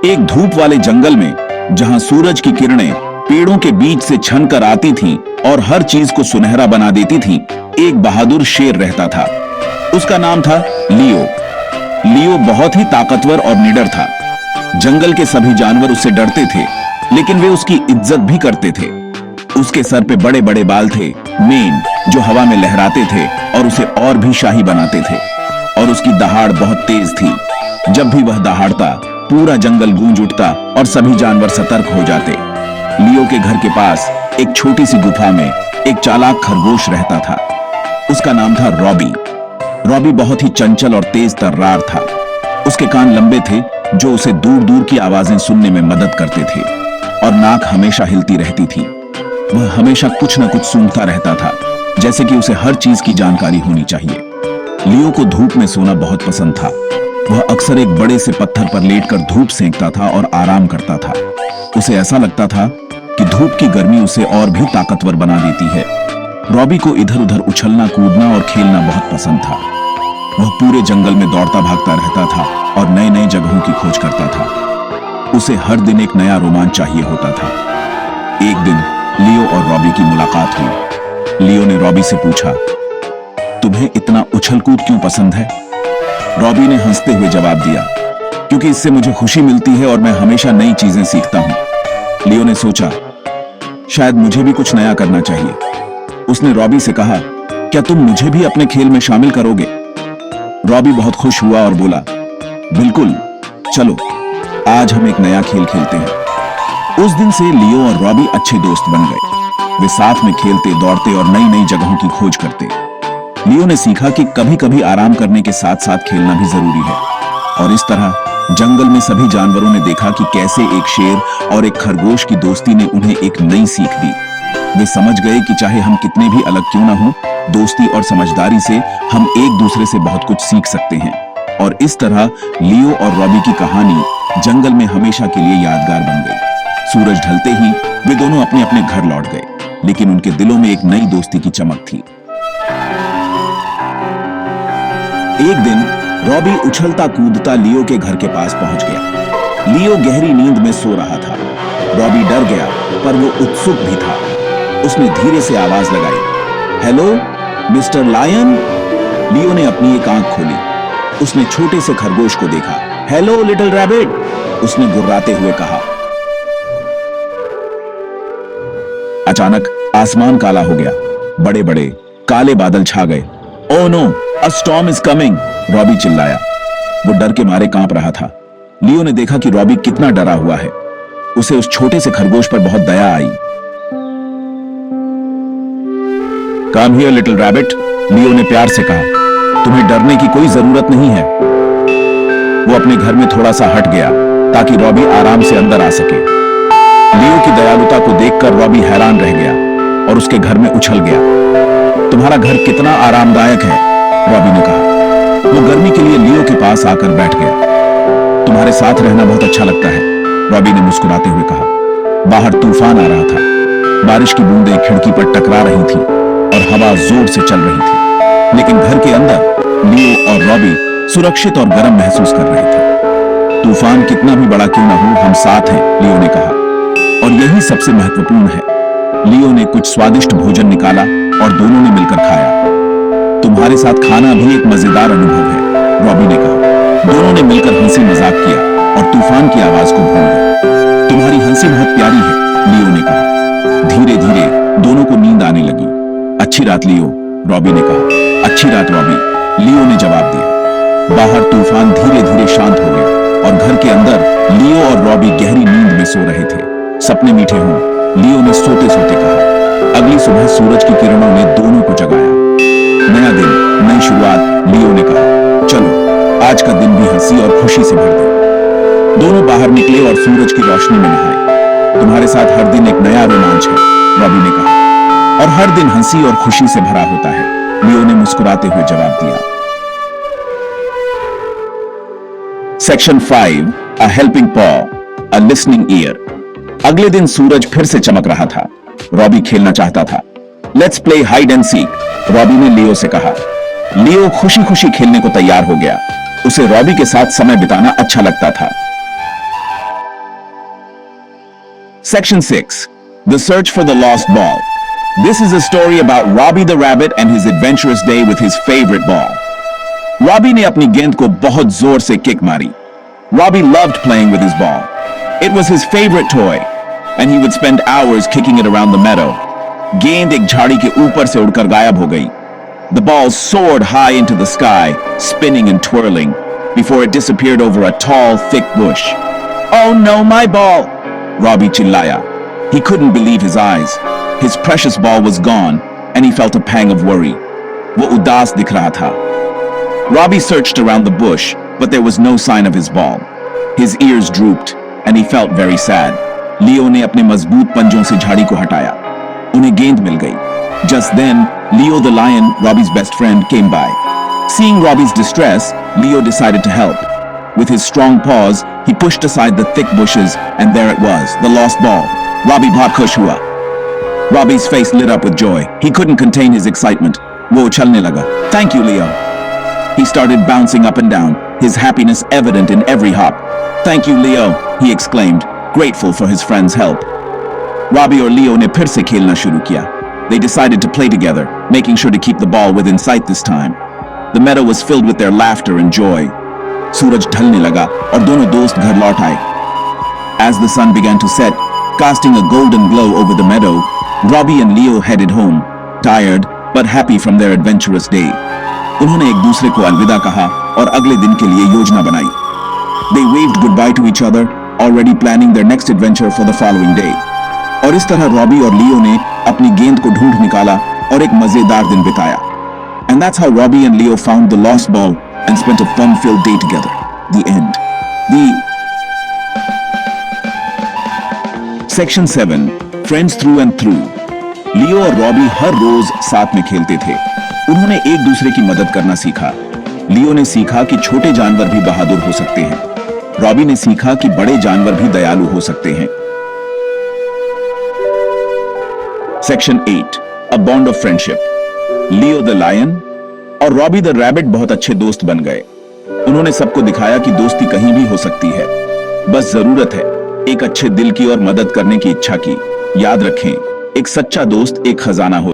एक धूप वाले जंगल में जहां सूरज की किरणें पेड़ों के बीच से छनकर आती थीं और हर चीज को सुनहरा बना देती थीं, एक बहादुर शेर रहता था। उसका नाम था लियो। लियो बहुत ही ताकतवर और निडर था। जंगल के सभी जानवर उससे डरते थे, लेकिन वे उसकी इज्जत भी करते थे। उसके सर पे बड़े बड़े बाल थे, मेन, जो हवा में लहराते थे और उसे और भी शाही बनाते थे। और उसकी दहाड़ बहुत तेज थी। जब भी वह दहाड़ता, पूरा जंगल गूंज उठता और सभी जानवर सतर्क हो जाते। लियो के घर के पास एक छोटी सी गुफा में एक चालाक खरगोश रहता था। उसका नाम था रॉबी। रॉबी बहुत ही चंचल और तेज तर्रार था। उसके कान लंबे थे, जो उसे दूर दूर की आवाजें सुनने में मदद करते थे, और नाक हमेशा हिलती रहती थी। वह हमेशा कुछ न कुछ सूंघता रहता था, जैसे कि उसे हर चीज की जानकारी होनी चाहिए। लियो को धूप में सोना बहुत पसंद था। वह अक्सर एक बड़े से पत्थर पर लेटकर धूप सेंकता था और आराम करता था। उसे ऐसा लगता था कि धूप की गर्मी उसे और भी ताकतवर बना देती है। रॉबी को इधर उधर उछलना, कूदना और खेलना बहुत पसंद था। वह पूरे जंगल में दौड़ता भागता रहता था और नई नई जगहों की खोज करता था। उसे हर दिन एक नया रोमांच चाहिए होता था। एक दिन लियो और रॉबी की मुलाकात हुई। लियो ने रॉबी से पूछा, तुम्हें इतना उछल कूद क्यों पसंद है? रॉबी ने हंसते हुए जवाब दिया, क्योंकि इससे मुझे खुशी मिलती है और मैं हमेशा नई चीजें सीखता हूं। लियो ने सोचा, शायद मुझे भी कुछ नया करना चाहिए। उसने रॉबी से कहा, क्या तुम मुझे भी अपने खेल में शामिल करोगे? रॉबी बहुत खुश हुआ और बोला, बिल्कुल, चलो आज हम एक नया खेल खेलते हैं। उस दिन से लियो और रॉबी अच्छे दोस्त बन गए। वे साथ में खेलते, दौड़ते और नई नई जगहों की खोज करते। लियो ने सीखा कि कभी कभी आराम करने के साथ साथ खेलना भी जरूरी है। और इस तरह जंगल में सभी जानवरों ने देखा कि कैसे एक शेर और एक खरगोश की दोस्ती ने उन्हें एक नई सीख दी। वे समझ गए कि चाहे हम कितने भी अलग क्यों ना हो, दोस्ती और समझदारी से हम एक दूसरे से बहुत कुछ सीख सकते हैं। और इस तरह लियो और रॉबी की कहानी जंगल में हमेशा के लिए यादगार बन गई। सूरज ढलते ही वे दोनों अपने अपने घर लौट गए, लेकिन उनके दिलों में एक नई दोस्ती की चमक थी। एक दिन रॉबी उछलता कूदता लियो के घर के पास पहुंच गया। लियो गहरी नींद में सो रहा था। रॉबी डर गया, पर वो उत्सुक भी था। उसने धीरे से आवाज लगाई, हेलो मिस्टर लायन। लियो ने अपनी एक आंख खोली। उसने छोटे से खरगोश को देखा। हेलो लिटिल रैबिट, उसने गुर्राते हुए कहा। अचानक आसमान काला हो गया। बड़े बड़े काले बादल छा गए। Oh no, a storm is coming, Robbie चिल्लाया। वो डर के मारे कांप रहा था। लियो ने देखा कि रॉबी कितना डरा हुआ है। उसे उस छोटे से खरगोश पर बहुत दया आई। कम हियर लिटिल रैबिट, लियो ने प्यार से कहा। तुम्हें डरने की कोई जरूरत नहीं है। वो अपने घर में थोड़ा सा हट गया ताकि रॉबी आराम से अंदर आ सके। लियो की दयालुता को देखकर रॉबी हैरान रह गया और उसके घर में उछल गया। तुम्हारा घर कितना आरामदायक है, रॉबी ने कहा। वो गर्मी के लिए लियो के पास आकर बैठ गया। तुम्हारे साथ रहना बहुत अच्छा लगता है, रॉबी ने मुस्कुराते हुए कहा। बाहर तूफान आ रहा था। बारिश की बूंदें खिड़की पर टकरा रही थीं और हवा जोर से चल रही थी। लेकिन घर के अंदर लियो और रॉबी सुरक्षित और गर्म महसूस कर रहे थे। तूफान कितना भी बड़ा क्यों ना हो, हम साथ हैं, लियो ने कहा। और यही सबसे महत्वपूर्ण है। लियो ने कुछ स्वादिष्ट भोजन निकाला और दोनों ने मिलकर खाया। तुम्हारे साथ खाना भी एक मजेदार अनुभव है, रॉबी ने कहा। दोनों ने मिलकर हंसी मजाक किया और तूफान की आवाज को भूल गए। तुम्हारी हंसी बहुत प्यारी है, लियो ने कहा। धीरे धीरे दोनों को नींद आने लगी। अच्छी रात लियो, रॉबी ने कहा। अच्छी रात रॉबी, लियो ने जवाब दिया। बाहर तूफान धीरे धीरे शांत हो गया और घर के अंदर लियो और रॉबी गहरी नींद में सो रहे थे। सपने मीठे हों, लियो ने सोते सोते कहा। अगली सुबह सूरज की किरणों ने दोनों को जगाया। नया दिन, नई शुरुआत, लियो ने कहा। चलो आज का दिन भी हंसी और खुशी से भर दे। दोनों बाहर निकले और सूरज की रोशनी में नहाए। तुम्हारे साथ हर दिन एक नया रोमांच है, रॉबी ने कहा। और हर दिन हंसी और खुशी से भरा होता है, लियो ने मुस्कुराते हुए जवाब दिया। सेक्शन 5, अ हेल्पिंग पॉ, अ लिसनिंग ईयर। अगले दिन सूरज फिर से चमक रहा था। रॉबी खेलना चाहता था। Let's play hide and seek, Robbie ने लियो से कहा। लियो खुशी खुशी खेलने को तैयार हो गया। उसे रॉबी के साथ समय बिताना अच्छा लगता था। Section 6. The Search for the Lost Ball. This is a story about Robbie the Rabbit and his adventurous day with his favorite ball. Robbie ने अपनी गेंद को बहुत जोर से किक मारी. Robbie loved playing with his ball. It was his favorite toy, and he would spend hours kicking it around the meadow. गेंद एक झाड़ी के ऊपर से उड़कर गायब हो गई. The ball soared high into the sky, spinning and twirling, before it disappeared over a tall, thick bush. "Oh no, my ball!" Robbie chillaya. He couldn't believe his eyes. His precious ball was gone, and he felt a pang of worry. वो उदास दिख रहा था. Robbie searched around the bush, but there was no sign of his ball. His ears drooped, and he felt very sad. Leo ने अपने मजबूत पंजों से झाड़ी को हटाया. उन्हें गेंद मिल गई. Just then, Leo the lion, Robbie's best friend, came by. Seeing Robbie's distress, Leo decided to help. With his strong paws, he pushed aside the thick bushes, and there it was, the lost ball. Robbie बहुत खुश हुआ. Robbie's face lit up with joy. He couldn't contain his excitement. वो उछलने लगा. "Thank you, Leo." He started bouncing up and down, his happiness evident in every hop. "Thank you, Leo," he exclaimed, grateful for his friend's help. Robbie और Leo ने फिर से खेलना शुरू किया. They decided to play together, making sure to keep the ball within sight this time. The meadow was filled with their laughter and joy. सूरज ढलने लगा और दोनों दोस्त घर लौट आए. As the sun began to set, casting a golden glow over the meadow, Robbie and Leo headed home, tired but happy from their adventurous day. उन्होंने एक दूसरे को अलविदा कहा और अगले दिन के लिए योजना बनाई. They waved goodbye to each other, already planning their next adventure for the following day. और इस तरह रॉबी और लियो ने अपनी गेंद को ढूंढ निकाला और एक मजेदार दिन बिताया. And that's how Robbie and Leo found the lost ball and spent a fun-filled day together. The end. Section 7. Friends through and through. लियो और रॉबी हर रोज साथ में खेलते थे. उन्होंने एक दूसरे की मदद करना सीखा. लियो ने सीखा कि छोटे जानवर भी बहादुर हो सकते हैं. रॉबी ने सीखा कि बड़े जानवर भी दयालु हो सकते हैं. Section 8. A bond of friendship. Leo the lion और रॉबी द रैबिट बहुत अच्छे दोस्त बन गए. उन्होंने सबको दिखाया कि दोस्ती कहीं भी हो सकती है. बस जरूरत है एक अच्छे दिल की और मदद करने की इच्छा की. याद रखें, एक सच्चा दोस्त एक खजाना हो.